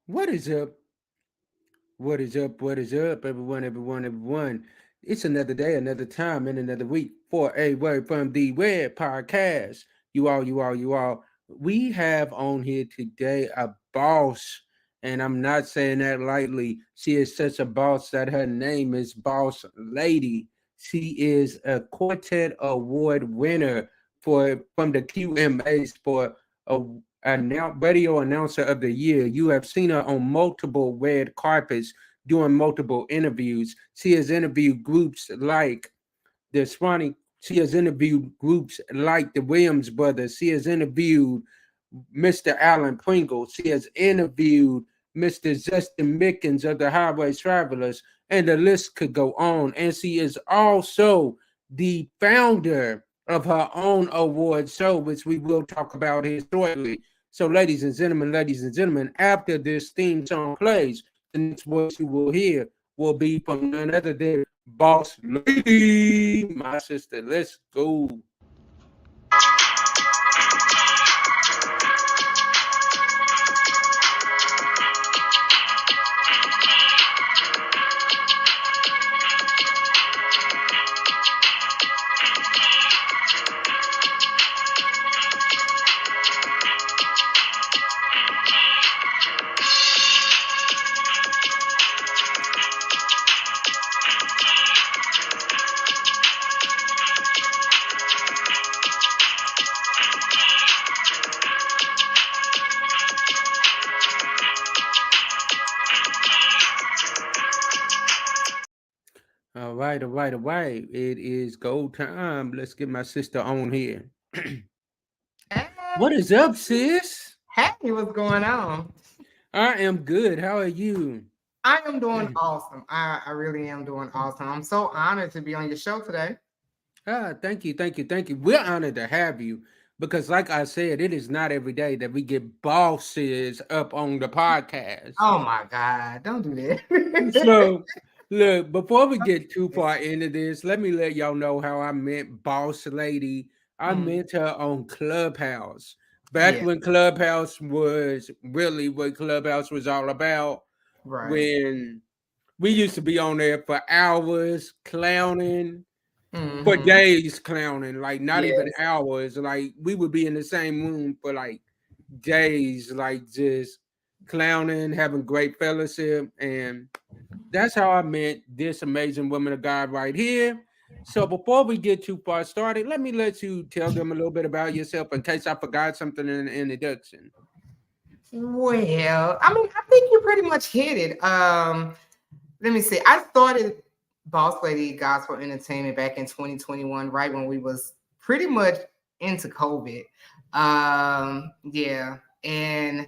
What is up? What is up? What is up, everyone, everyone, everyone? It's another day, another time, and another week for a word from the Web Podcast. You all. We have on here today a boss, and I'm not saying that lightly. She is such a boss that her name is Boss Lady. She is a Quartet Award winner for from the QMAs for a radio announcer of the year. You have seen her on multiple red carpets doing multiple interviews. She has interviewed groups like the Swanee. She has interviewed groups like the Williams Brothers. She has interviewed Mr. Alan Pringle. She has interviewed Mr. Justin Mickens of the Highway Travelers, and the list could go on. And she is also the founder of her own award show, which we will talk about here shortly. So, ladies and gentlemen, after this theme song plays, the next voice you will hear will be from none other than Boss Lady, my sister. Let's go. All right. It is go time. Let's get my sister on here. Hey, What is up, sis? hey, what's going on? I am good. How are you? I am doing awesome. I really am doing awesome. I'm so honored to be on your show today. Thank you. We're honored to have you because, like I said, it is not every day that we get bosses up on the podcast. Oh my God, don't do that. So, look, before we get too far into this, let me let y'all know how I met Boss Lady. I Mm, met her on Clubhouse. Back yeah, when Clubhouse was really what Clubhouse was all about, right. when we used to be on there for hours clowning, for Hmm. days clowning, like not even Yes. hours. Like we would be in the same room for like days, like just clowning, having great fellowship, and that's how I met this amazing woman of God right here. So before we get too far started, let me let you tell them a little bit about yourself in case I forgot something in the introduction. Well, I mean, I think you pretty much hit it. Let me see. I started Boss Lady Gospel Entertainment back in 2021, right when we was pretty much into COVID. Yeah, and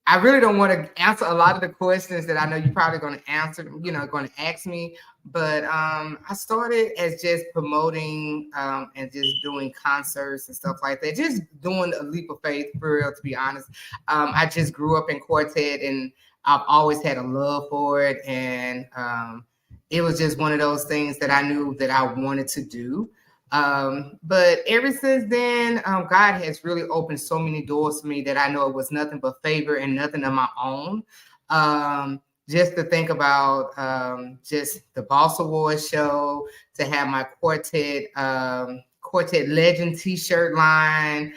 I really don't want to answer a lot of the questions that I know you're probably going to answer, going to ask me. But I started as just promoting and just doing concerts and stuff like that, just doing a leap of faith for real, to be honest. I just grew up in quartet and I've always had a love for it. And it was just one of those things that I knew that I wanted to do. But ever since then, God has really opened so many doors for me that I know it was nothing but favor and nothing of my own. Just to think about just the Boss Awards show, to have my quartet legend T-shirt line,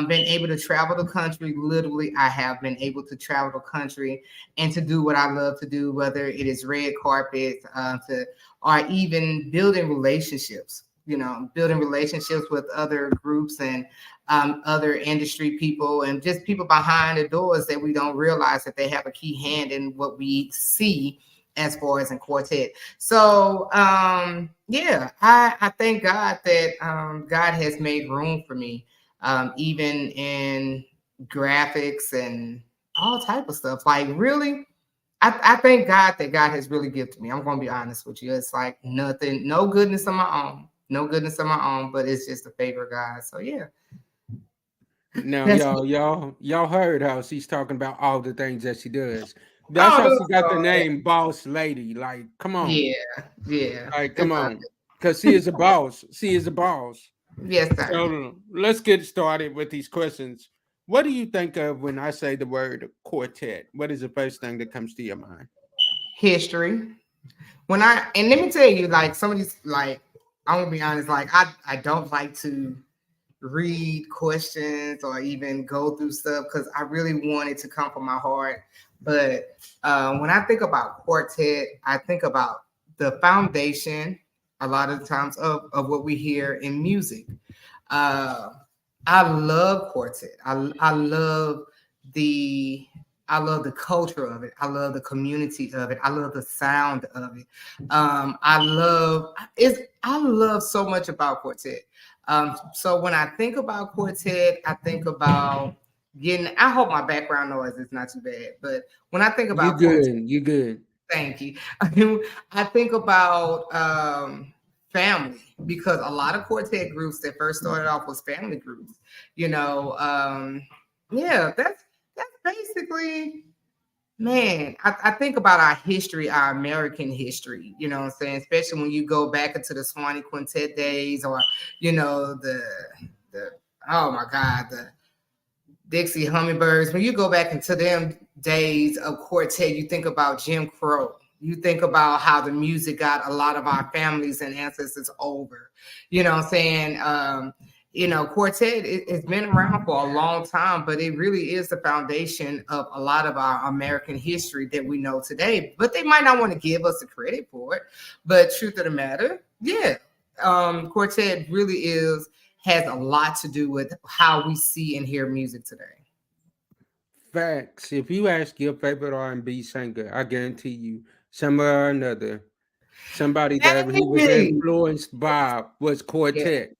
been able to travel the country. Literally, I have been able to travel the country and to do what I love to do, whether it is red carpet, or even building relationships. Building relationships with other groups and other industry people and just people behind the doors that we don't realize that they have a key hand in what we see as far as in quartet. So yeah, I thank God that God has made room for me, even in graphics and all type of stuff. Like really, I thank God that God has really gifted me. I'm gonna be honest with you. It's like nothing, no goodness of my own, no goodness of my own, but it's just a favor of God. So yeah, Now, that's y'all heard how she's talking about all the things that she does. That's oh, how she got the no, name Boss Lady. Like, come on. yeah, yeah. Like, come It's all on. Because she is a boss. She is a boss. yes, sir. So let's get started with these questions. What do you think of when I say the word quartet? What is the first thing that comes to your mind? History. And let me tell you, like some of these, like I'm gonna be honest, like I don't like to read questions or even go through stuff because I really want it to come from my heart. But when I think about quartet, I think about the foundation a lot of the times of what we hear in music. Uh, I love quartet. I love the I love the culture of it. I love the community of it. I love the sound of it. I love so much about quartet. So when I think about quartet, I think about getting. I hope my background noise is not too bad, but when I think You about quartet, good. You good. thank you. I think about family because a lot of quartet groups that first started off was family groups. You know, yeah, that's basically. Man, I think about our history, our American history, you know what I'm saying? Especially when you go back into the Swanee Quintet days or, you know, the oh my God, the Dixie Hummingbirds. When you go back into them days of quartet, you think about Jim Crow. You think about how the music got a lot of our families and ancestors over. You know what I'm saying? Quartet it's been around for a long time, but it really is the foundation of a lot of our American history that we know today. But they might not want to give us the credit for it. But truth of the matter, yeah, quartet really has a lot to do with how we see and hear music today. Facts. If you ask your favorite R&B singer, I guarantee you, somewhere or another, somebody that he was Maybe. influenced by was Yeah, quartet.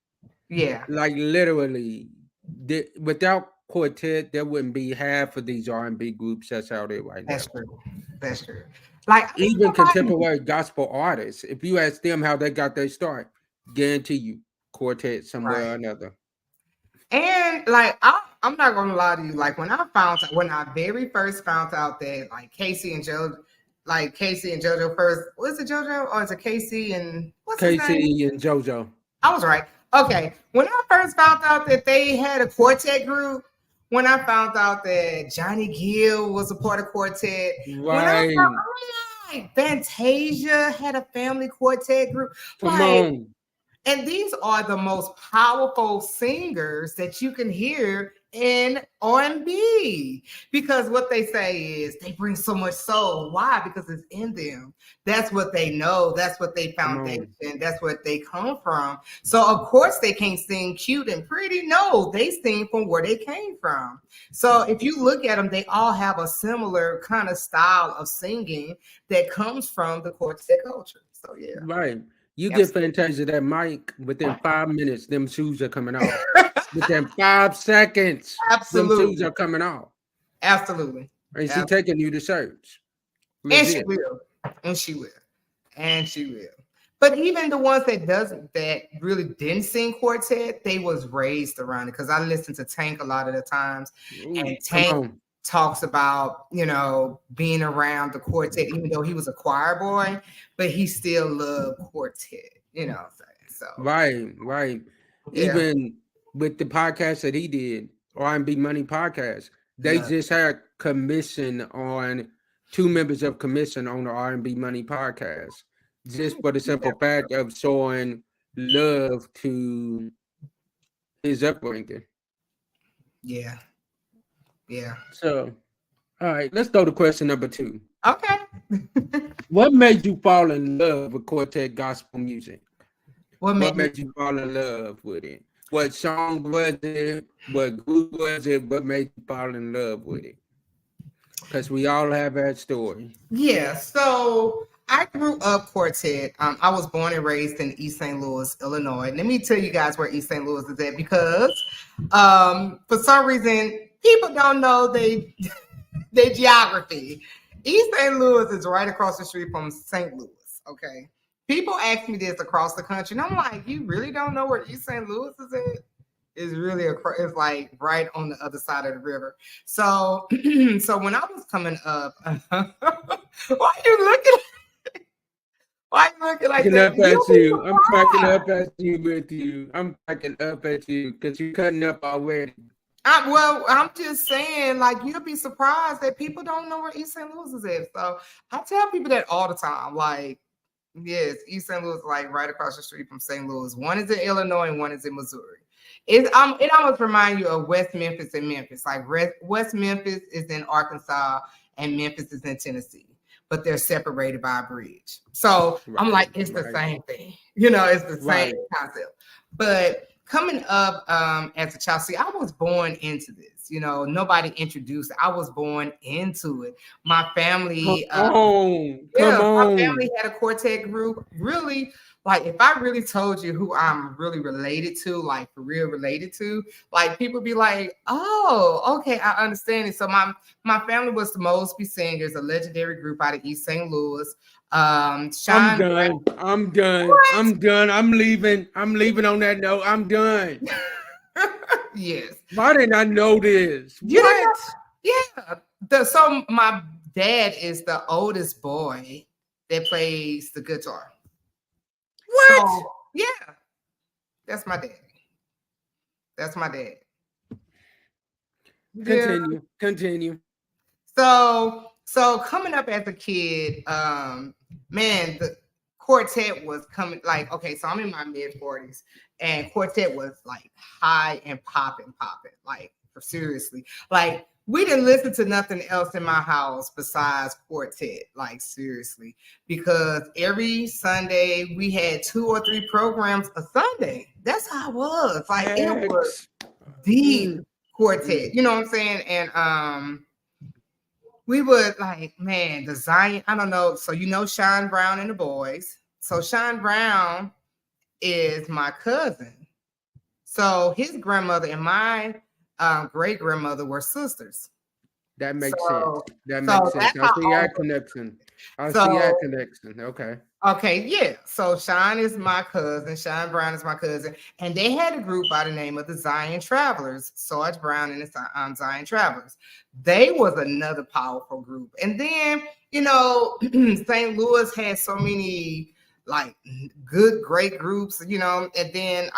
yeah, Like literally, without quartet, there wouldn't be half of these R&B groups that's out there right now. that's true. That's true. Like Even contemporary gospel artists, if you ask them how they got their start, guarantee you, quartet somewhere or right. another. And like I'm not gonna lie to you, like when I very first found out that like Casey and JoJo first, was it JoJo or is it Casey and what's his name? Casey and JoJo. I was right. Okay. When I first found out that they had a quartet group, when I found out that Johnny Gill was a part of quartet, when I found Right. like Fantasia had a family quartet group, Come like, on. and these are the most powerful singers that you can hear in R&B because what they say is they bring so much soul. Why? Because it's in them. That's what they know. That's what they Come foundation. on. That's what they come from. So of course they can't sing cute and pretty. No, they sing from where they came from. So if you look at them, they all have a similar kind of style of singing that comes from the quartet culture. So yeah, Right. You get absolutely. Fantasia that mic within 5 minutes, them shoes are coming off. Within 5 seconds, them shoes Absolutely. are coming off. Absolutely. And she Ab- taking you to church. And she Legit. will. And she will. And she will. But even the ones that really didn't sing quartet, they was raised around it. Because I listened to Tank a lot of the times. Ooh, And come Tank on. talks about, being around the quartet, even though he was a choir boy, but he still loved quartet, you know what I'm saying? So Right, right. yeah. Even with the podcast that he did, R&B Money Podcast, they Love. just had commission on two members of commission on the R&B Money Podcast, just for the simple fact of showing love to his upbringing. Yeah. Yeah. So, all right, let's go to question number 2. Okay. What made you fall in love with quartet gospel music? What What made me made you fall in love with it? What song was it? What group was it? What made you fall in love with it? Because we all have that story. Yeah, so I grew up quartet. I was born and raised in East St. Louis, Illinois. Let me tell you guys where East St. Louis is at because for some reason people don't know their geography. East St. Louis is right across the street from St. Louis. Okay. People ask me this across the country, and I'm like, you really don't know where East St. Louis is at? It's really it's like right on the other side of the river. So so when I was coming up, why you looking why you looking like Cracking that? up You'll at be you. I'm cracking surprised. up at you with you. I'm cracking up at you because you're cutting up already. I'm just saying, like, you'll be surprised that people don't know where East St. Louis is at. So I tell people that all the time. Like, yes, East St. Louis, like right across the street from St. Louis. One is in Illinois and one is in Missouri. It almost reminds you of West Memphis and Memphis. Like West Memphis is in Arkansas and Memphis is in Tennessee, but they're separated by a bridge. So I'm like, it's the same thing. It's the same concept. But coming up as a child, see, I was born into this. Nobody introduced it. I was born into it. My family, my family had a quartet group. Really, like if I really told you who I'm really related to, like for real related to, like people be like, oh, okay, I understand it. So my family was the Mosby Singers, a legendary group out of East St. Louis. I'm done. I'm done. What? I'm done. I'm leaving. I'm leaving on that note. I'm done. Yes. Why didn't I know this? What? Yeah. So my dad is the oldest boy that plays the guitar. What? So, yeah. That's my dad. That's my dad. Continue. So coming up as a kid, man, the quartet was coming like, okay, so I'm in my mid 40s and quartet was like high and popping, like seriously. Like we didn't listen to nothing else in my house besides quartet, like seriously, because every Sunday we had 2 or 3 programs a Sunday. That's how it was. Like it was deep quartet, you know what I'm saying? And we would like, man, the Zion, I don't know. So Sean Brown and the boys. So Sean Brown is my cousin. So his grandmother and my great grandmother were sisters. That makes sense. That makes sense. I see that connection. Okay. Okay, yeah. So Sean is my cousin. Sean Brown is my cousin. And they had a group by the name of the Zion Travelers, Sarge Brown and the Zion Travelers. They was another powerful group. And then, St. Louis had so many like good, great groups, and then,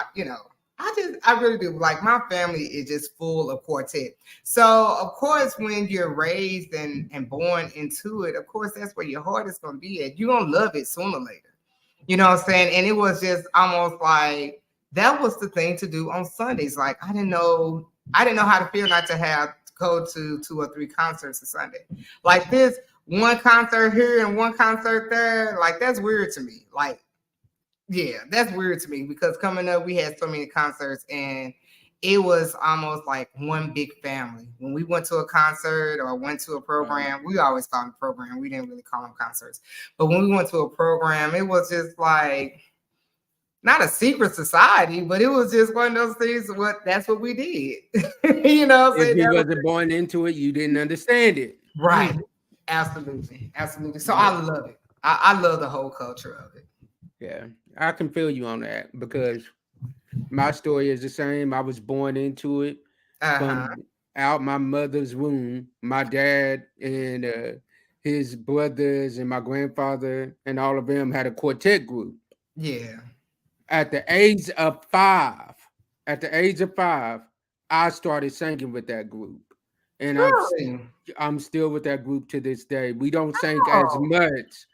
I really do. Like my family is just full of quartet. So of course, when you're raised and born into it, of course, that's where your heart is going to be at. You're going to love it sooner or later. You know what I'm saying? And it was just almost like, that was the thing to do on Sundays. Like, I didn't know how to feel not to go to 2 or 3 concerts a Sunday. Like this one concert here and one concert there. Like, that's weird to me. Like, yeah, that's weird to me because coming up, we had so many concerts and it was almost like one big family. When we went to a concert or went to a program, we always call them program. We didn't really call them concerts. But when we went to a program, it was just like, not a secret society, but it was just one of those things. That's what we did. If you wasn't born into it, you didn't understand it. Right. Absolutely. So I love it. I love the whole culture of it. Yeah, I can feel you on that because my story is the same. I was born into it from out my mother's womb. My dad and his brothers and my grandfather and all of them had a quartet group. Yeah. At the age of 5, I started singing with that group. And really? I'm still with that group to this day. We don't sing as much,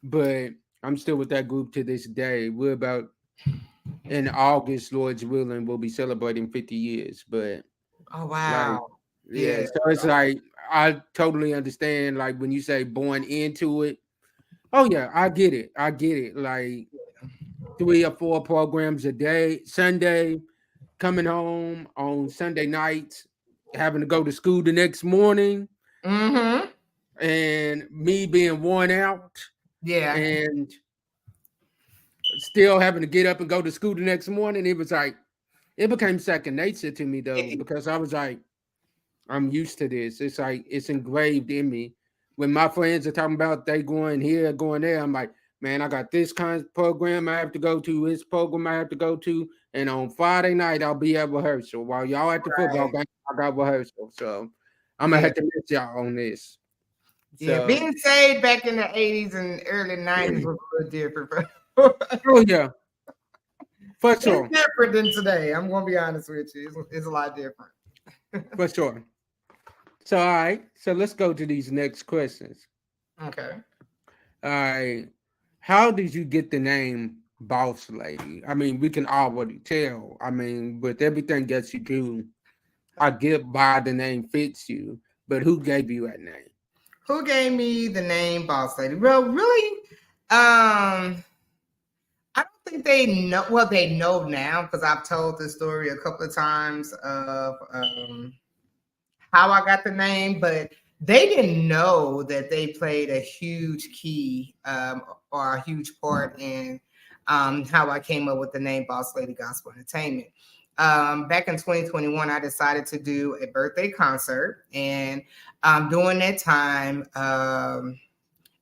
but I'm still with that group to this day. We're about in August, Lord's willing, we'll be celebrating 50 years. But oh wow. Like, yeah. So it's like I totally understand, like when you say born into it. Oh yeah, I get it. Like 3 or 4 programs a day, Sunday, coming home on Sunday nights, having to go to school the next morning. Mm-hmm. And me being worn out. Yeah. And still having to get up and go to school the next morning. It was like, it became second nature to me though, because I was like, I'm used to this. It's like, it's engraved in me. When my friends are talking about they going here, going there, I'm like, man, I got this kind of program I have to go to, this program I have to go to. And on Friday night, I'll be at rehearsal. While y'all at the football game, I got rehearsal. So I'm going to have to miss y'all on this. Yeah, being saved back in the 80s and early 90s was a little different. Oh, yeah. For sure. It's different than today. I'm going to be honest with you. It's a lot different. For sure. So all right. So let's go to these next questions. Okay. All right. How did you get the name Boss Lady? I mean, we can already tell. I mean, with everything that you do, I get why the name fits you. But who gave you that name? Who gave me the name Boss Lady? Well, really, I don't think they know. Well, they know now because I've told the story a couple of times of how I got the name, but they didn't know that they played a huge key or a huge part in how I came up with the name Boss Lady Gospel Entertainment. Back in 2021, I decided to do a birthday concert, and during that time,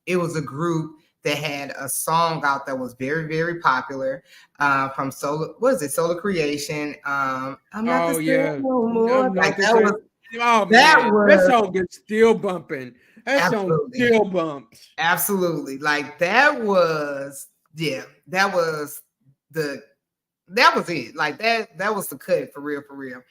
it was a group that had a song out that was very, very popular from Solar. What is it? Solar Creation. I'm not the Oh same yeah. no more. I'm Like not the same. Oh that man, that was song is still bumping. That song absolutely, still bumps. absolutely. Like that was, yeah, that was the that was it. Like that was the cut for real, for real.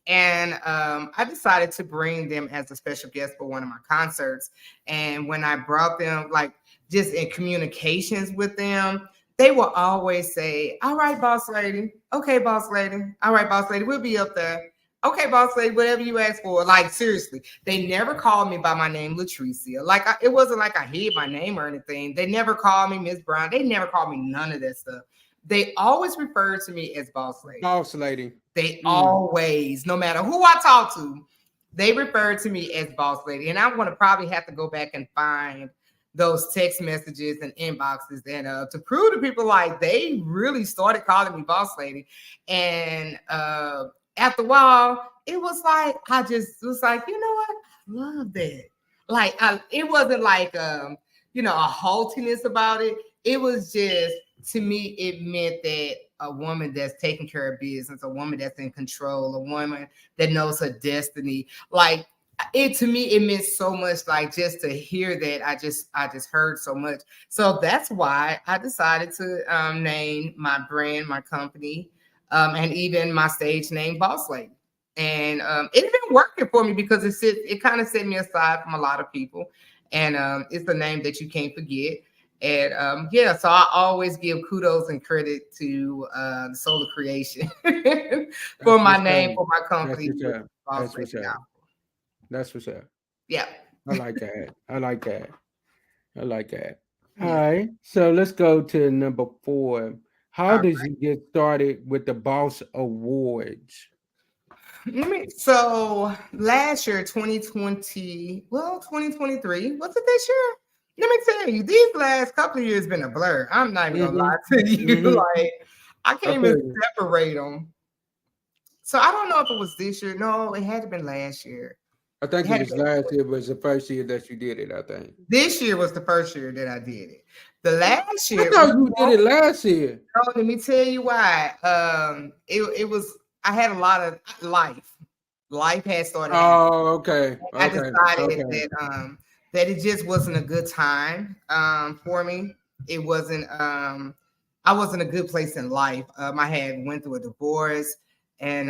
And I decided to bring them as a special guest for one of my concerts. And when I brought them, like just in communications with them, they will always say, "All right, boss lady. Okay, boss lady. All right, boss lady. We'll be up there. Okay, boss lady. Whatever you ask for." Like seriously, they never called me by my name, Latricia. Like it wasn't like I hid my name or anything. They never called me Miss Brown. They never called me none of that stuff. They always referred to me as boss lady. Boss Lady. They Mm. always, no matter who I talk to, they refer to me as boss lady. And I'm going to probably have to go back and find those text messages and inboxes and to prove to people like they really started calling me boss lady. And after a while, it was like I just was like, you know what? I love that. Like it wasn't like a haughtiness about it. It was just, to me, it meant that a woman that's taking care of business, a woman that's in control, a woman that knows her destiny. Like it, to me, it meant so much. Like just to hear that, I just heard so much. So that's why I decided to name my brand, my company, and even my stage name, Boss Lady. And it's been working for me because it kind of set me aside from a lot of people, and it's a name that you can't forget. And yeah, so I always give kudos and credit to Solar Creation for That's my what's name, up. for my That's company, what's with up. Boss That's Lady what's up. Gospel. That's what's up. Yeah, I like that. I like that. I like that. All yeah. right. So let's go to number 4. How All did right. you get started with the Boss Awards? So last year, 2020, well, 2023, was it this year? Let me tell you, these last couple of years been a blur. I'm not even gonna Mm-hmm. lie to you. Mm-hmm. Like I I can't even feel you. separate them. So I don't know if it was this year. No, it had to been last year. I think It it had to was be. last year was the first year that you did it, I think. This year was the first year that I did it. The last I year, thought you did it last year. let me tell you why. It was, I had a lot of life. Life had started happening. Oh, okay. I Okay. decided Okay. that it just wasn't a good time for me. It wasn't I wasn't a good place in life. I had went through a divorce, and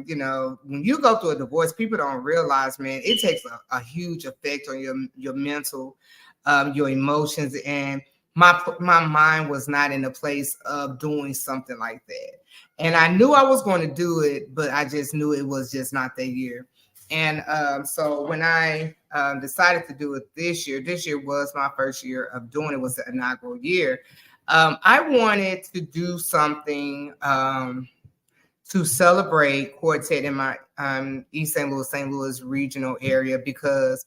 when you go through a divorce, people don't realize, man, it takes a huge effect on your mental, your emotions, and my mind was not in a place of doing something like that. And I knew I was going to do it, but I just knew it was just not that year. And so when I decided to do it this year was my first year of doing it, was the inaugural year. I wanted to do something to celebrate quartet in my East St. Louis regional area, because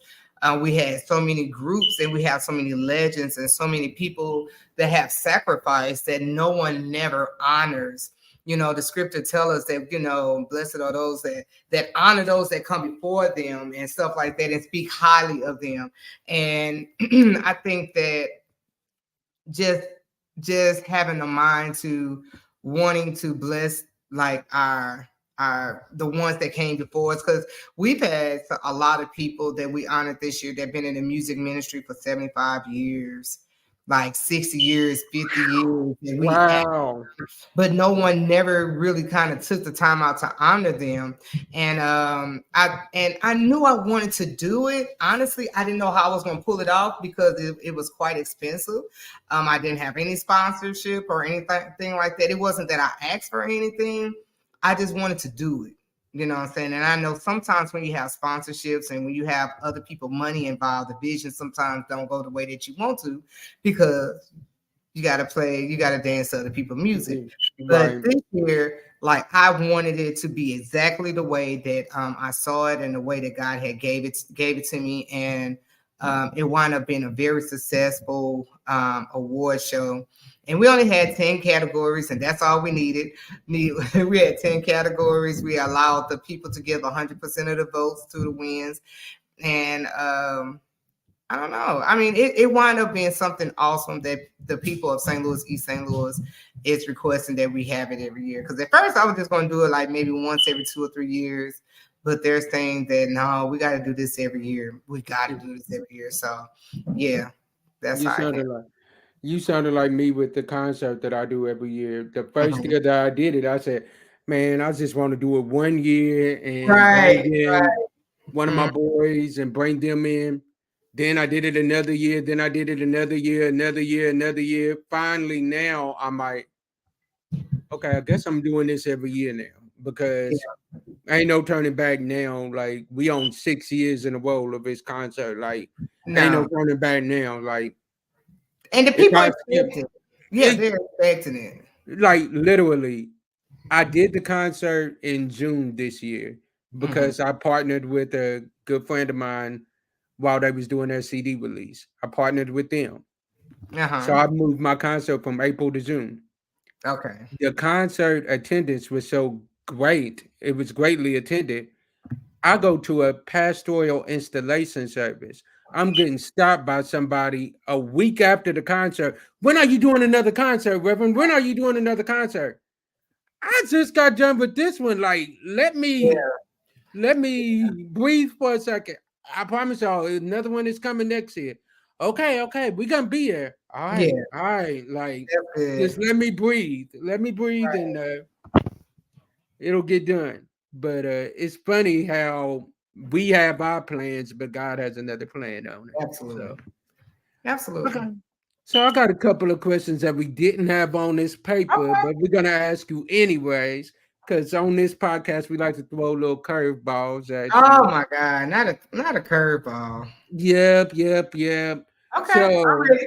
we had so many groups and we have so many legends and so many people that have sacrificed that no one never honors. The scripture tell us that, blessed are those that honor those that come before them and stuff like that, and speak highly of them. And I think that just having a mind to wanting to bless, like our the ones that came before us, because we've had a lot of people that we honored this year that have been in the music ministry for 75 years. like 60 years, 50 years, and Wow. but no one never really kind of took the time out to honor them. And I knew I wanted to do it. Honestly, I didn't know how I was going to pull it off because it was quite expensive. I didn't have any sponsorship or anything like that. It wasn't that I asked for anything. I just wanted to do it. You know what I'm saying? And I know sometimes when you have sponsorships and when you have other people money involved, the vision sometimes don't go the way that you want to, because you got to dance to other people's music. But this year, like, I wanted it to be exactly the way that I saw it and the way that God had gave it to me. And it wound up being a very successful award show. And we only had 10 categories, and that's all we needed. We had 10 categories. We allowed the people to give 100% of the votes to the wins. And I don't know. I mean, it wound up being something awesome that the people of St. Louis, East St. Louis, is requesting that we have it every year. Because at first I was just going to do it like maybe once every 2 or 3 years. But they're saying that, no, we got to do this every year. We got to do this every year. So, yeah, that's how you sounded like me with the concert that I do every year. The first year that I did it, I said, man, I just want to do it 1 year and bring in one of my boys and bring them in. Then I did it another year. Then I did it another year, another year, another year. Finally, now I'm like, okay, I guess I'm doing this every year now because ain't no turning back now. Like, we on 6 years in a row of his concert. Like, ain't no turning back now. Like, and the people expect it. Yeah, they're expecting it. Like, literally, I did the concert in June this year because I partnered with a good friend of mine while they was doing their CD release. I partnered with them. So I moved my concert from April to June. Okay. The concert attendance was so great. It was greatly attended. I go to a pastoral installation service. I'm getting stopped by somebody a week after the concert. When are you doing another concert, Reverend? When are you doing another concert? I just got done with this one. Like, let me breathe for a second. I promise y'all, another one is coming next year. Okay, we're gonna be here. All right. Like, just let me breathe. Let me breathe, and it'll get done. But it's funny how we have our plans, but God has another plan on it. Absolutely. Okay. So I got a couple of questions that we didn't have on this paper, but we're gonna ask you anyways, because on this podcast we like to throw little curveballs at you. Oh my God, not a curveball. Yep. Okay.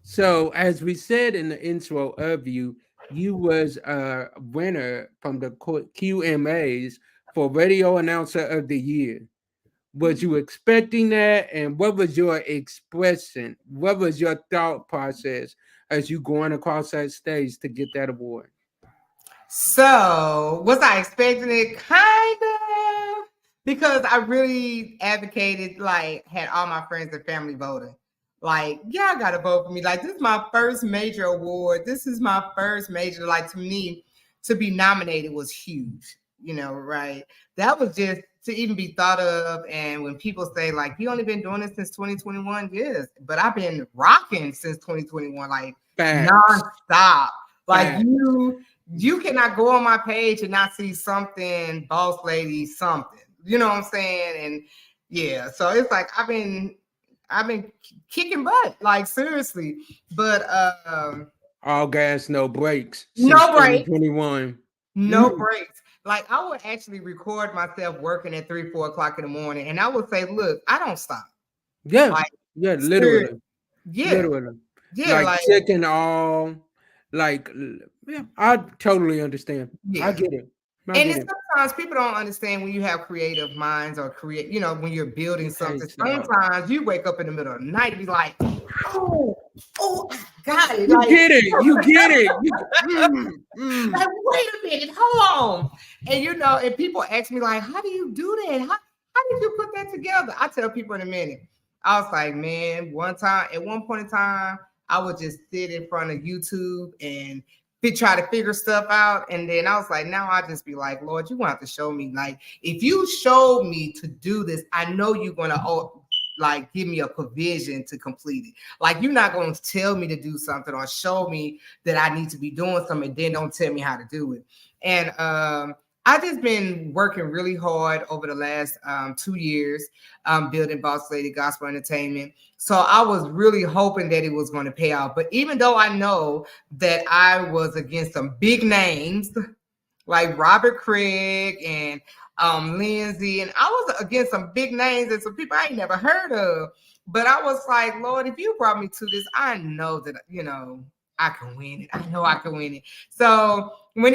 So as we said in the intro of you was a winner from the QMAs for Radio Announcer of the Year. Was you expecting that? And what was your expression? What was your thought process as you going across that stage to get that award? So was I expecting it? Kind of, because I really advocated, like, had all my friends and family voting. Like, yeah, I gotta vote for me. Like, this is my first major award. This is my first major. Like, to me, to be nominated was huge. You know, right? That was just to even be thought of. And when people say, like, you only been doing this since 2021, yes, but I've been rocking since 2021, like nonstop. Like, you cannot go on my page and not see something, boss lady, something. You know what I'm saying? And yeah, so it's like I've been kicking butt, like, seriously. But all gas, no brakes. No brakes. 2021. No breaks. Like, I would actually record myself working at 3, 4 o'clock in the morning, and I would say, "Look, I don't stop." Yeah, like, literally. Literally. Like sick and all. Like, yeah, I totally understand. I get it. Sometimes people don't understand when you have creative minds or when you're building something. Sometimes you wake up in the middle of the night and be like, oh, I got it. You get it. Like, wait a minute, hold on. And people ask me, like, how do you do that? How did you put that together? I tell people in a minute. I was like, man, at one point in time, I would just sit in front of YouTube and try to figure stuff out. And then I was like, now I just be like, Lord, you want to show me. Like, if you showed me to do this, I know you're going to like give me a provision to complete it. Like you're not going to tell me to do something or show me that I need to be doing something, and then don't tell me how to do it. And I've just been working really hard over the last 2 years building Boss Lady Gospel Entertainment. So I was really hoping that it was going to pay out. But even though I know that I was against some big names like Robert Craig and Lindsay, and I was against some big names and some people I ain't never heard of. But I was like, Lord, if you brought me to this, I know that, I can win it. I know I can win it. So when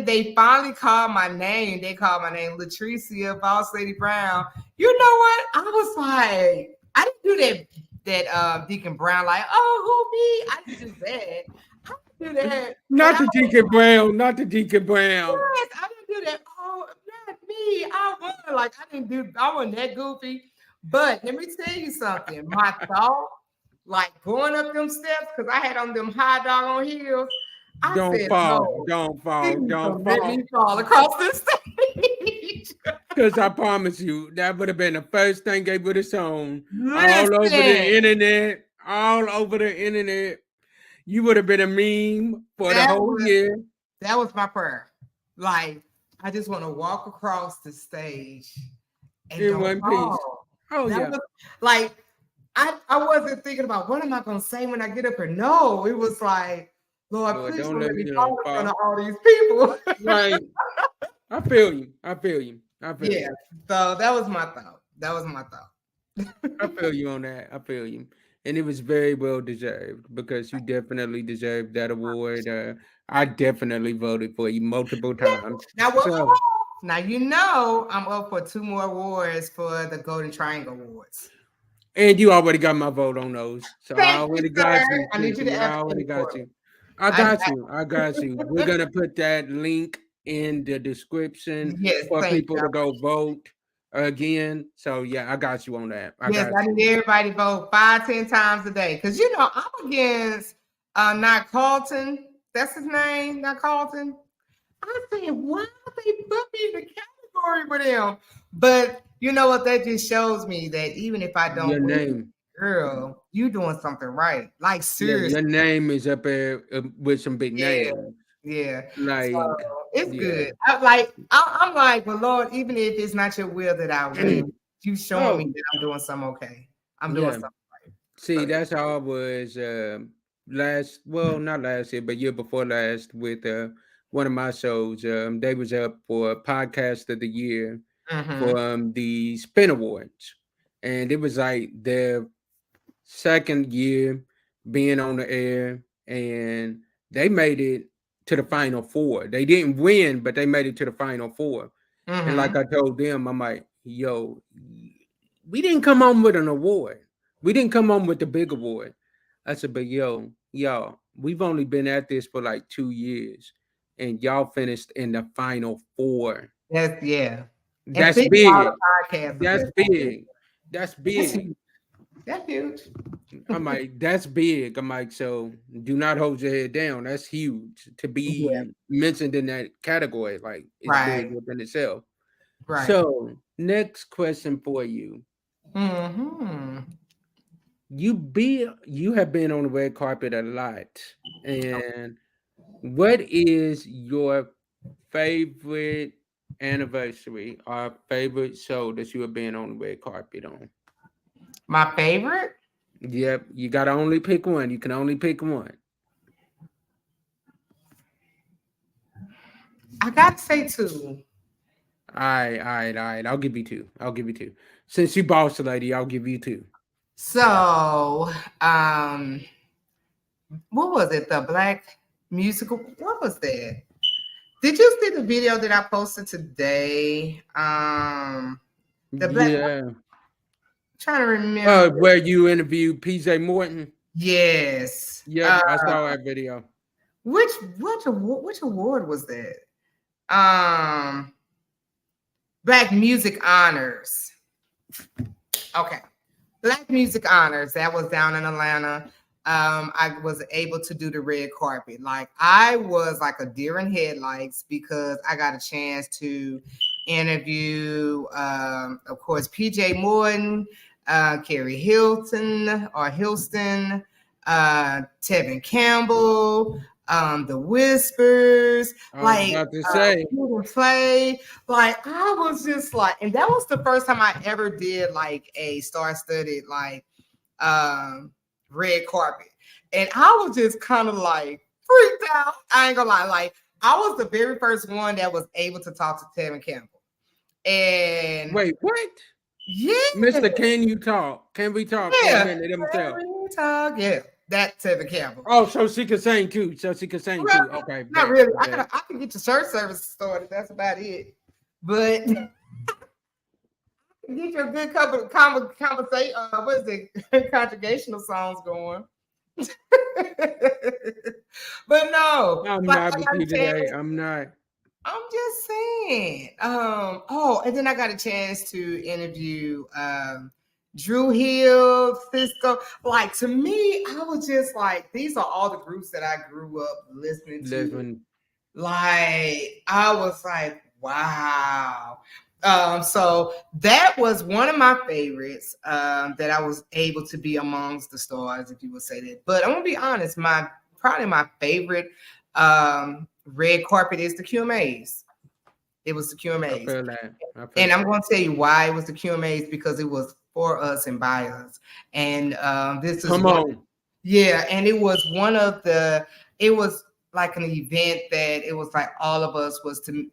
they finally called my name, they called my name Latricia Boss Lady Brown. You know what? I was like, I didn't do that Deacon Brown, like, oh, who me? I didn't do that. I didn't do that. Not the Deacon Brown, not the Deacon Brown. Yes, I didn't do that. Oh, not me. I wasn't that goofy. But let me tell you something. My thought, like going up them steps, because I had on them high doggone heels. Don't fall. Let me fall across the stage. Because I promise you, that would have been the first thing they would have shown all over the internet. All over the internet. You would have been a meme for the whole year. That was my prayer. Like, I just want to walk across the stage and in one piece. Oh, that yeah. Was, like, I wasn't thinking about what am I going to say when I get up here. No, it was like, Lord, please don't let me fall in front of all these people. Right. I feel you. Yeah. So that was my thought. I feel you on that. I feel you. And it was very well deserved because you definitely deserved that award. I definitely voted for you multiple times. Now, now you know I'm up for 2 more awards for the Golden Triangle Awards. And you already got my vote on those. So I already got you. I need you to I already got you. I got you. We're going to put that link in the description for people to go vote again. So yeah, I got you on that. I need everybody vote 5-10 times a day. Because I'm against not Carlton. That's his name, not Carlton. I said, why they put me in the category with him? But you know what? That just shows me that even if I don't win, girl, you doing something right. Like seriously. Your name is up there with some big names. Yeah. Like so it's good. I'm like, well, Lord, even if it's not your will that I win, you showing me that I'm doing something okay. I'm doing something right. See, that's how I was not last year, but year before last with one of my shows. They was up for podcast of the year for the Spin Awards. And it was like their second year being on the air, and they made it to the Final Four. They didn't win, but they made it to the Final Four. And like I told them, I'm like, yo, we didn't come home with an award. We didn't come home with the big award. I said, but y'all, we've only been at this for like 2 years, and y'all finished in the Final Four. That's big. That's big. That's big. That's huge. I'm like, that's big. I'm like, so do not hold your head down. That's huge to be mentioned in that category. Like, it's big within itself. Right. So, next question for you. You have been on the red carpet a lot. And what is your favorite anniversary or favorite show that you have been on the red carpet on? My favorite? Yep, you gotta only pick one. You can only pick one. I gotta say 2. All right. I'll give you 2. Since you boss lady, I'll give you 2. So, what was it? The Black musical? What was that? Did you see the video that I posted today? The Black. Trying to remember. Where you interviewed PJ Morton? Yes. Yeah, I saw that video. Which award was that? Black Music Honors. Okay. Black Music Honors. That was down in Atlanta. I was able to do the red carpet. Like I was like a deer in headlights because I got a chance to interview, of course, PJ Morton, Carrie Hilton or Hilston, Tevin Campbell, The Whispers, I was like about to say. Play. Like I was just like, and that was the first time I ever did like a star-studded like red carpet. And I was just kind of like freaked out. I ain't gonna lie, like I was the very first one that was able to talk to Tevin Campbell. And wait, what? Yeah, Mr. Can You Talk? Can we talk for a minute himself? Talk? Yeah, that's Tevin Campbell. Oh, so she could sing too. So she could sing too. Okay. Not really. I can get your church service started. That's about it. But get your good conversation. What is it? Congregational songs going. But no, I'm not with you today. I'm not. I'm just saying. And then I got a chance to interview Drew Hill, Cisco. Like to me, I was just like, these are all the groups that I grew up listening to. Like I was like, wow. So that was one of my favorites that I was able to be amongst the stars, if you would say that. But I'm gonna be honest, probably my favorite red carpet is the QMAs. It was the QMAs. I feel that. And I'm going to tell you why it was the QMAs, because it was for us and by us. And this is yeah, and it was it was like an event that it was like all of us was to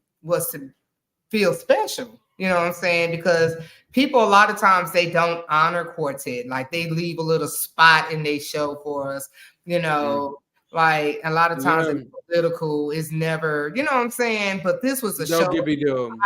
feel special. You know what I'm saying? Because people a lot of times they don't honor quartet. Like they leave a little spot in their show for us, you know. Like a lot of times it's political is never, you know what I'm saying? But this was a show. They'll give you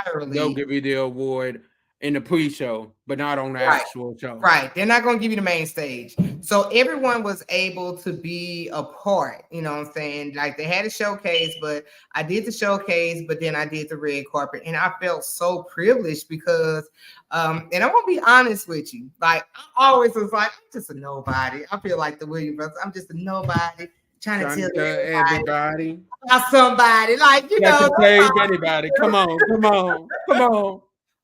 the award in the pre-show, but not on the actual show. Right. They're not going to give you the main stage. So everyone was able to be a part, you know what I'm saying? Like they had a showcase, but I did the showcase, but then I did the red carpet. And I felt so privileged because, and I'm going to be honest with you. Like I always was like, I'm just a nobody. I feel like the Williams brothers. I'm just a nobody. Trying to tell everybody about somebody, like you know, anybody. Come on.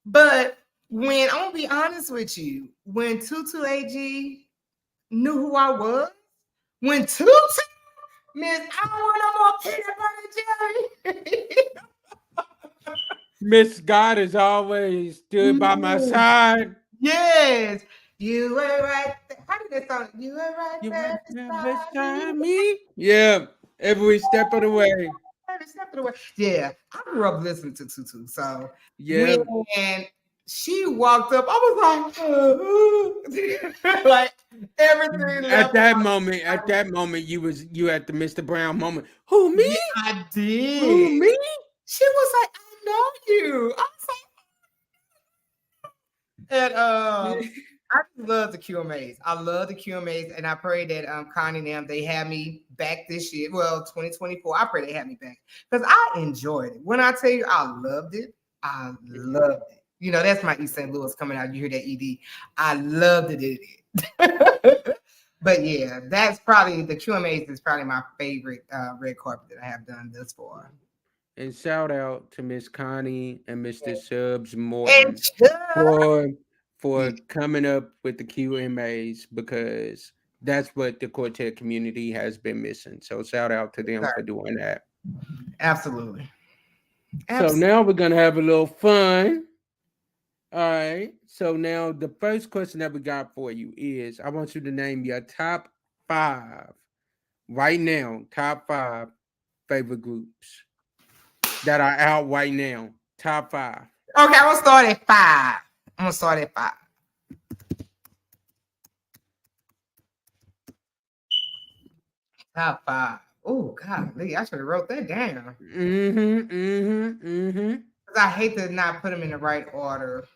But when I'm gonna be honest with you, when Tutu AG knew who I was, when Tutu Miss, I want no more peanut butter jelly. Miss God has always stood by my side. Yes. You were right there. How did that sound? You were right there beside me. Yeah, every step of the way. Yeah, I grew up listening to Tutu. So yeah, when she walked up, I was like, like everything. At that moment, you had the Mr. Brown moment. Who, me? Yeah, I did. Who, me? She was like, I know you. I was like, and I love the QMAs. I love the QMAs, and I pray that Connie and them, they have me back this year. Well, 2024. I pray they have me back because I enjoyed it. When I tell you I loved it, I loved it. You know, that's my East St. Louis coming out. You hear that ED? I loved it. But yeah, that's probably the QMAs is probably my favorite red carpet that I have done thus far. And shout out to Miss Connie and Mr. Subs Morton for coming up with the QMAs, because that's what the quartet community has been missing. So shout out to them for doing that. Absolutely. So now we're going to have a little fun. All right. So now the first question that we got for you is, I want you to name your top 5 right now, top 5 favorite groups that are out right now. Top 5. Okay, I'm going to start at 5. Top 5. Oh, golly, I should have wrote that down. Because I hate to not put them in the right order.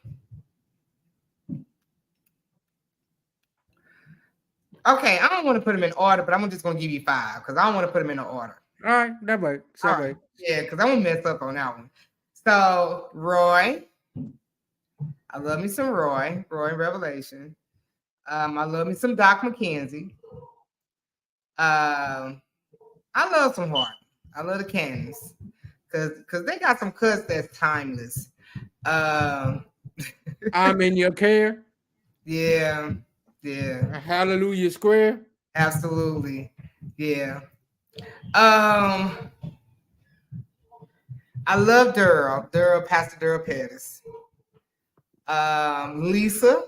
Okay, I don't want to put them in order, but I'm just going to give you 5 because I don't want to put them in order. All right, that works. Yeah, because I'm going to mess up on that one. So, Roy. I love me some Roy Revelation. I love me some Doc McKenzie. I love some Hart. I love the Cannons because they got some cuts that's timeless. I'm in your care. Yeah. Yeah. Hallelujah Square. Absolutely. Yeah. Um, I love Pastor Durrell Pettis. Lisa.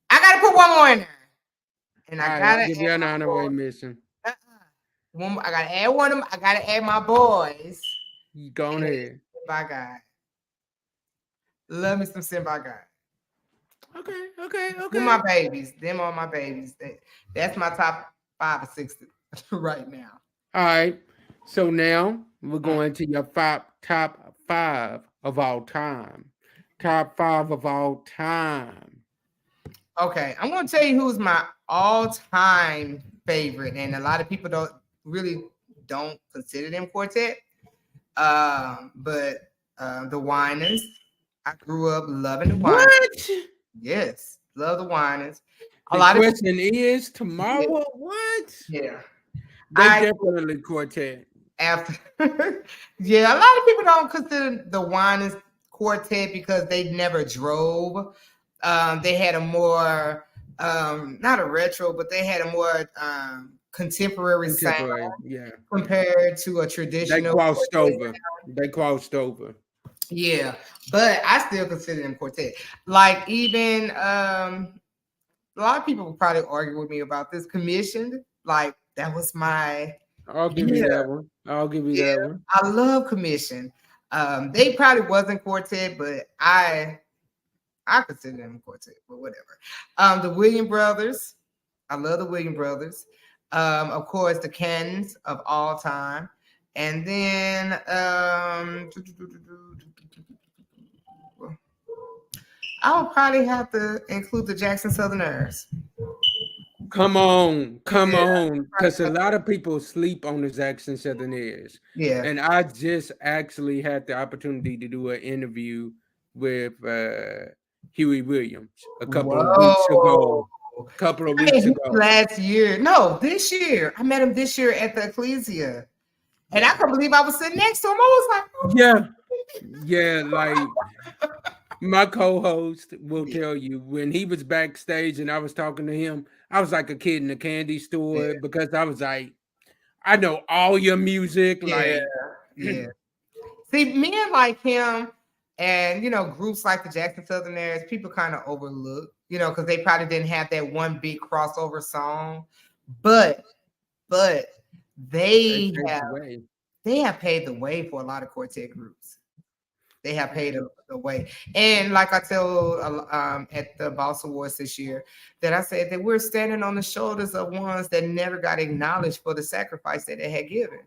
I gotta put one more in there. And All I right, I'll gotta give add you an my honorary boy. mention. I gotta add one of them. I gotta add my boys. You go on And ahead. by God. Love me some Sin by God. Okay. Them my babies. Them are my babies. That's my top 5 or 6 right now. All right. So now we're going to your top five of all time. Top five of all time. Okay, I'm gonna tell you who's my all-time favorite, and a lot of people don't consider them quartet. But the Winans. I grew up loving the Winans. What? Yes, love the Winans. A The lot of question is tomorrow. What? yeah. They I definitely quartet. after yeah, a lot of people don't consider the Winans quartet because they never drove. They had a more not a retro, but they had a more contemporary sound Contemporary, yeah. compared to a They traditional crossed quartet. over. They crossed over. Yeah, but I still consider them quartet. Like even a lot of people will probably argue with me about this. Commissioned, like that was my I'll give you that one. I'll give you that one. I love Commission. They probably wasn't quartet, but I consider them quartet, but whatever. The Williams Brothers, I love the Williams Brothers. Of course, the Cannons of all time, and then I would probably have to include the Jackson Southerners. Come on, Yeah, because a lot of people sleep on the Jackson Southerners. yeah. And I just actually had the opportunity to do an interview with Huey Williams a couple of weeks ago. Last year. No, this year. I met him this year at the Ecclesia. And I couldn't believe I was sitting next to him. I was like, oh. Yeah, like my co-host will tell you when he was backstage and I was talking to him, I was like a kid in a candy store because I was like, I know all your music. Yeah. See, men like him and groups like the Jackson Southerners, people kind of overlook, because they probably didn't have that one big crossover song. But they have paved the way for a lot of quartet groups. They have paid the way. And like I told at the Boss Awards this year, that I said that we're standing on the shoulders of ones that never got acknowledged for the sacrifice that they had given.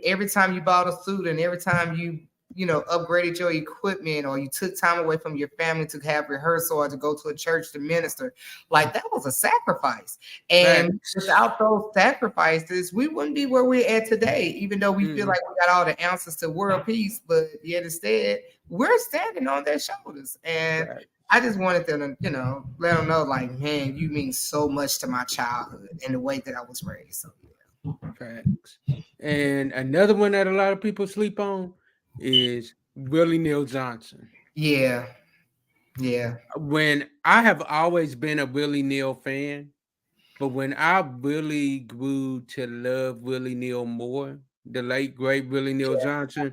Every time you bought a suit and every time you upgraded your equipment or you took time away from your family to have rehearsal or to go to a church to minister, like that was a sacrifice. And without those sacrifices, we wouldn't be where we're at today, even though we feel like we got all the answers to world peace, but yet instead we're standing on their shoulders. And I just wanted them to, let them know, like, man, you mean so much to my childhood and the way that I was raised. So Facts. And another one that a lot of people sleep on is Willie Neal Johnson. Yeah. When I have always been a Willie Neal fan, but when I really grew to love Willie Neal more, the late great Willie Neal Johnson,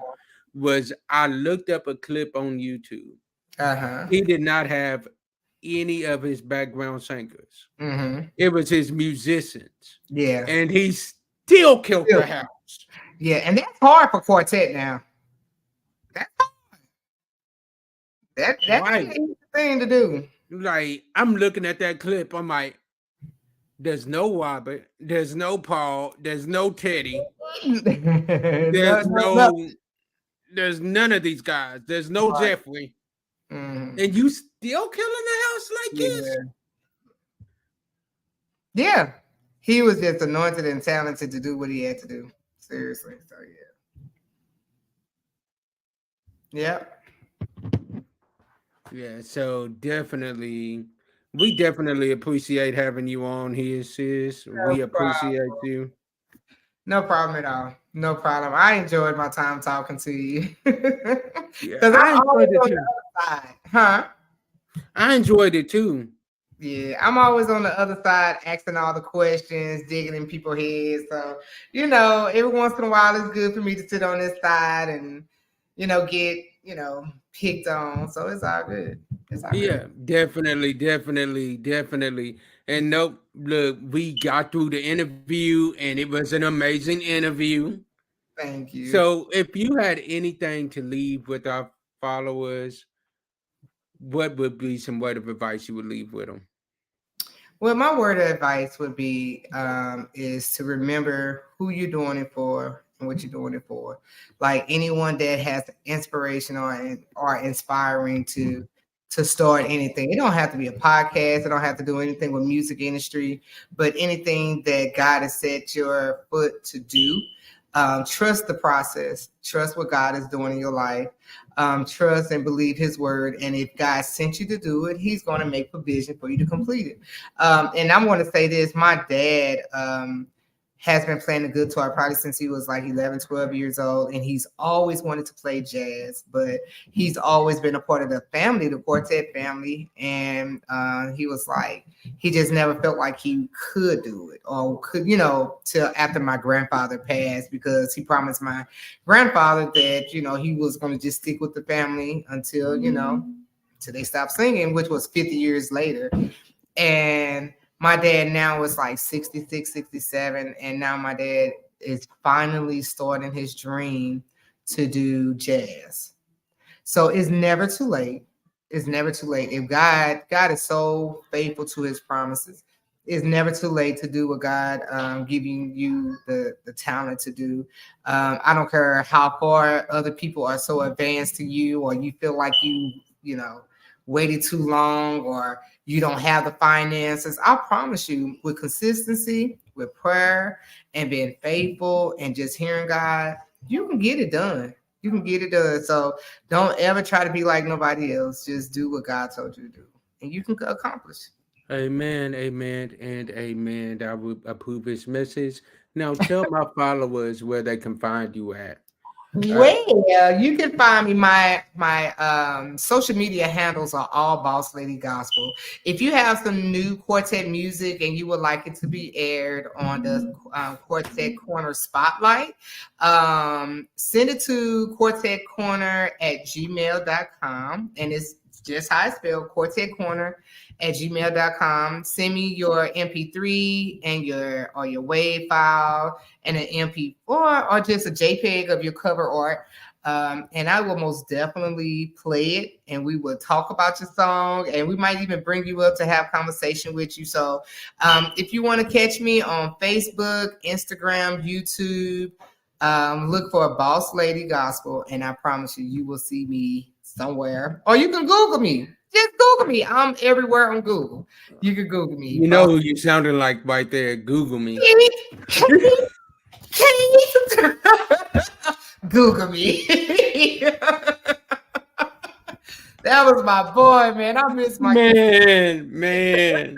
was I looked up a clip on YouTube. He did not have any of his background singers. It was his musicians. Yeah. And he still killed the house. Yeah, and that's hard for quartet now. That's hard. That's an easy thing to do. Like, I'm looking at that clip, I'm like, there's no Robert, there's no Paul, there's no Teddy, there's none of these guys, there's no Jeffrey, and you still killing the house like this? Yeah, he was just anointed and talented to do what he had to do. Seriously, so yeah. So we definitely appreciate having you on here, sis. We appreciate you. No problem at all. No problem. I enjoyed my time talking to you. Because I'm always on the other side. Huh? I enjoyed it too. Yeah, I'm always on the other side asking all the questions, digging in people's heads. So, every once in a while it's good for me to sit on this side and, get, picked on. So it's all good. It's all good. Yeah, definitely, definitely, definitely. And nope, look, we got through the interview and it was an amazing interview. Thank you. So if you had anything to leave with our followers, what would be some word of advice you would leave with them? Well, my word of advice would be is to remember who you're doing it for and what you're doing it for. Like anyone that has inspiration or inspiring to start anything. It don't have to be a podcast. It don't have to do anything with music industry, but anything that God has set your foot to do. Trust the process. Trust what God is doing in your life. Trust and believe His word. And if God sent you to do it, He's going to make provision for you to complete it. And I want to say this: my dad has been playing the guitar probably since he was like 11, 12 years old. And he's always wanted to play jazz, but he's always been a part of the family, the quartet family. And he was like, he just never felt like he could do it or could, till after my grandfather passed, because he promised my grandfather that, he was going to just stick with the family until, till they stopped singing, which was 50 years later. And my dad now is like 66, 67. And now my dad is finally starting his dream to do jazz. So it's never too late. It's never too late. If God is so faithful to His promises, it's never too late to do what God giving you the talent to do. I don't care how far other people are so advanced to you, or you feel like you waited too long, or you don't have the finances. I promise you, with consistency, with prayer, and being faithful, and just hearing God, you can get it done. You can get it done. So don't ever try to be like nobody else. Just do what God told you to do, and you can accomplish. Amen, amen, and amen. I would approve his message. Now tell my followers where they can find you at. Well, you can find me. My social media handles are all Boss Lady Gospel. If you have some new quartet music and you would like it to be aired on the Quartet Corner Spotlight, send it to quartetcorner@gmail.com, and it's just how it's spelled, Quartet Corner at gmail.com. Send me your MP3 and your WAV file and an MP4 or just a JPEG of your cover art. And I will most definitely play it, and we will talk about your song, and we might even bring you up to have conversation with you. So if you want to catch me on Facebook, Instagram, YouTube, look for Boss Lady Gospel, and I promise you, you will see me somewhere. Or you can Google me. Just Google me. I'm everywhere on Google. You can Google me. You know who you sounding like right there. Google me. Google me. That was my boy, man. I miss my man.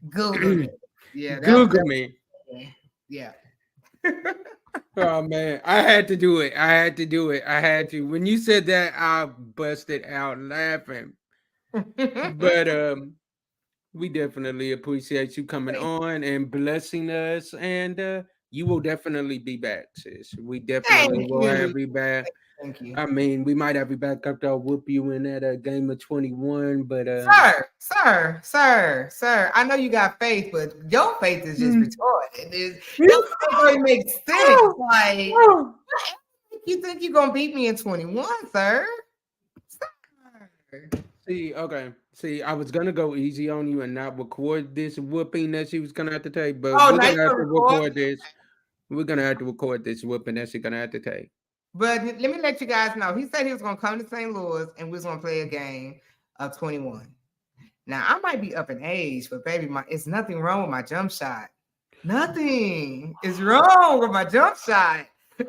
Google me. Yeah, Google me. Yeah. Oh man, I had to do it. I had to. When you said that, I busted out laughing. But we definitely appreciate you coming on and blessing us, and you will definitely be back, sis. We definitely will have you back. Thank you. I mean, we might have you back up to whoop you in that game of 21, but Sir. I know you got faith, but your faith is just retarded. Your faith don't make sense. Like, you think you're gonna beat me in 21, sir? See, I was gonna go easy on you and not record this whooping that she was gonna have to take, but we're gonna have to record this. We're gonna have to record this whooping that she's gonna have to take. But let me let you guys know. He said he was gonna come to St. Louis and we was gonna play a game of 21. Now I might be up in age, but baby, it's nothing wrong with my jump shot. Nothing is wrong with my jump shot. Get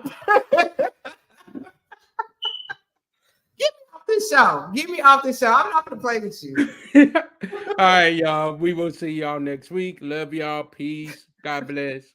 me off the show. I'm not gonna play with you. All right, y'all. We will see y'all next week. Love y'all. Peace. God bless.